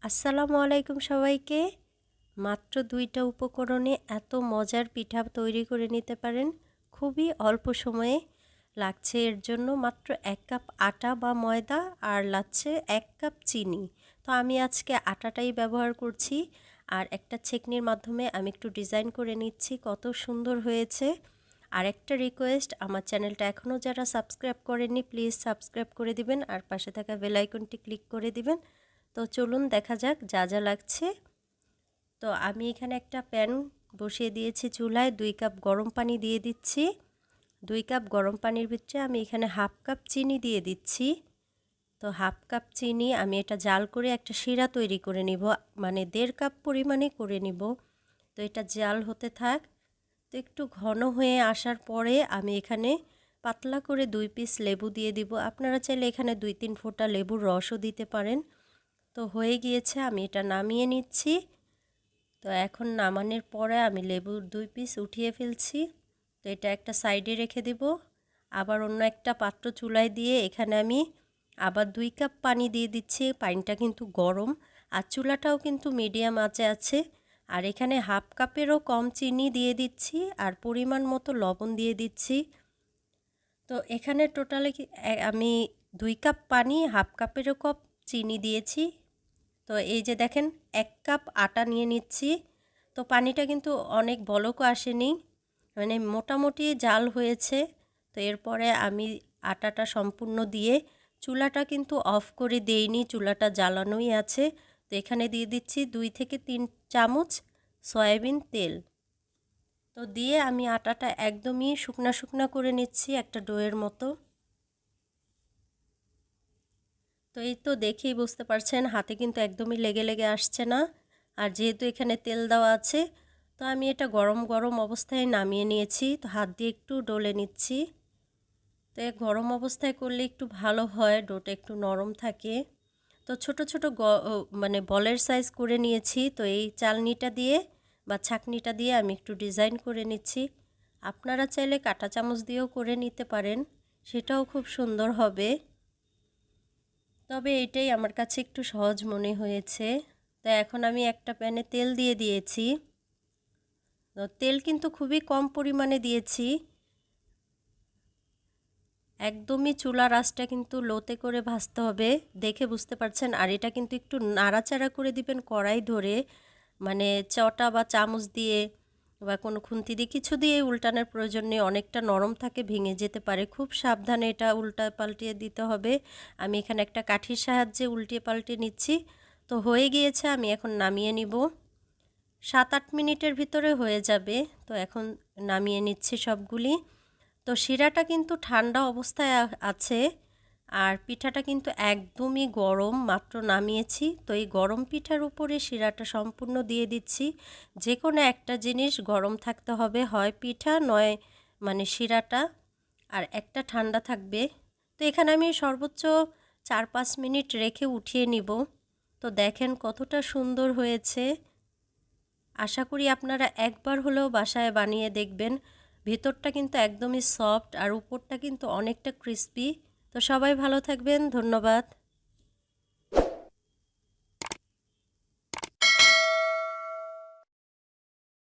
আসসালামু আলাইকুম সবাইকে। মাত্র ২টা উপকরণে এত মজার পিঠা তৈরি করে নিতে পারেন। খুবই অল্প সময়ে লাগছে এর জন্য মাত্র ১ কাপ আটা বা ময়দা আর লাগছে ১ কাপ চিনি। তো আমি আজকে আটাটাই ব্যবহার করছি আর একটা ছেঁকনির মাধ্যমে আমি একটু ডিজাইন করে নিচ্ছি। কত সুন্দর হয়েছে। আর একটা রিকোয়েস্ট, আমার চ্যানেলটা এখনও যারা সাবস্ক্রাইব করেননি প্লিজ সাবস্ক্রাইব করে দিবেন আর পাশে থাকা বেল আইকনটি ক্লিক করে দিবেন। তো চলুন দেখা যাক যা যা লাগছে। তো আমি এখানে একটা প্যান বসিয়ে দিয়েছি চুলায়, ২ কাপ গরম পানি দিয়ে দিচ্ছি। ২ কাপ গরম পানির ভিতরে আমি এখানে হাফ কাপ চিনি দিয়ে দিচ্ছি। তো হাফ কাপ চিনি আমি এটা জাল করে একটা শিরা তৈরি করে নিব, মানে ১.৫ কাপ পরিমাণে করে নিব। তো এটা জাল হতে থাক। তো একটু ঘন হয়ে আসার পরে আমি এখানে পাতলা করে ২ পিস লেবু দিয়ে দিব। আপনারা চাইলে এখানে ২-৩ ফোঁটা লেবুর রসও দিতে পারেন। তো হয়ে গিয়েছে, আমি এটা নামিয়ে নিচ্ছি। তো এখন নামানোর পরে আমি লেবুর ২ পিস উঠিয়ে ফেলছি। তো এটা একটা সাইডে রেখে দেব। আবার অন্য একটা পাত্র চুলায় দিয়ে এখানে আমি আবার ২ কাপ পানি দিয়ে দিচ্ছি। পানিটা কিন্তু গরম আর চুলাটাও কিন্তু মিডিয়াম আঁচে আছে। আর এখানে হাফ কাপেরও কম চিনি দিয়ে দিচ্ছি আর পরিমাণ মতো লবণ দিয়ে দিচ্ছি। তো এখানে টোটালি আমি ২ কাপ পানি হাফ কাপেরও কম চিনি দিয়েছি। তো এই যে দেখেন ১ কাপ আটা নিয়ে নিচ্ছি। তো পানিটা কিন্তু অনেক বলকও আসেনি, মানে মোটামুটি জাল হয়েছে। তো এরপরে আমি আটাটা সম্পূর্ণ দিয়ে চুলাটা কিন্তু অফ করে দেইনি, চুলাটা জ্বালানোই আছে। তো এখানে দিয়ে দিচ্ছি ২ থেকে ৩ চামচ সয়াবিন তেল। তো দিয়ে আমি আটাটা একদমই শুকনা শুকনা করে নিচ্ছি একটা ডোয়ের মতো। তো এই তো দেখেই বুঝতে পারছেন হাতে কিন্তু একদমই লেগে লেগে আসছে না। আর যেহেতু এখানে তেল দেওয়া আছে, তো আমি এটা গরম গরম অবস্থায় নামিয়ে নিয়েছি। তো হাত দিয়ে একটু ডলে নিচ্ছি। তো গরম অবস্থায় করলে একটু ভালো হয়, ডোটা একটু নরম থাকে। তো ছোট ছোট মানে বলের সাইজ করে নিয়েছি। তো এই চালনিটা দিয়ে বা ছাঁকনিটা দিয়ে আমি একটু ডিজাইন করে নিচ্ছি। আপনারা চাইলে কাঁটা চামচ দিয়েও করে নিতে পারেন, সেটাও খুব সুন্দর হবে। তবে এটাই আমার কাছে একটু সহজ মনে হয়েছে। তো এখন আমি একটা প্যানে তেল দিয়ে দিয়েছি। তো তেল কিন্তু খুবই কম পরিমাণে দিয়েছি, একদমই চুলার আঁচটা কিন্তু লোতে করে ভাজতে হবে, দেখে বুঝতে পারছেন। আর এটা কিন্তু একটু নাড়াচাড়া করে দিবেন কড়াই ধরে, মানে চটা বা চামচ দিয়ে বা কোনো খুন্তি দিয়ে কিছু দিয়ে উল্টানোর প্রয়োজন নেই, অনেকটা নরম থাকে, ভেঙে যেতে পারে। খুব সাবধানে এটা উল্টা পাল্টিয়ে দিতে হবে। আমি এখানে একটা কাঠির সাহায্যে উল্টিয়ে পাল্টিয়ে নিচ্ছি। তো হয়ে গিয়েছে, আমি এখন নামিয়ে নিব। ৭-৮ মিনিটের ভিতরে হয়ে যাবে। তো এখন নামিয়ে নিচ্ছি সবগুলি। তো শিরাটা কিন্তু ঠান্ডা অবস্থায় আছে আর পিঠাটা কিন্তু একদমই গরম, মাত্র নামিয়েছি। তো এই গরম পিঠার উপরে শিরাটা সম্পূর্ণ দিয়ে দিচ্ছি। যে কোনো একটা জিনিস গরম থাকতে হবে, হয় পিঠা নয় মানে শিরাটা, আর একটা ঠান্ডা থাকবে। তো এখানে আমি সর্বোচ্চ ৪-৫ মিনিট রেখে উঠিয়ে নিব। তো দেখেন কতটা সুন্দর হয়েছে। আশা করি আপনারা একবার হলেও বাসায় বানিয়ে দেখবেন। ভেতরটা কিন্তু একদমই সফট আর উপরটা কিন্তু অনেকটা ক্রিস্পি। তো সবাই ভালো থাকবেন, ধন্যবাদ।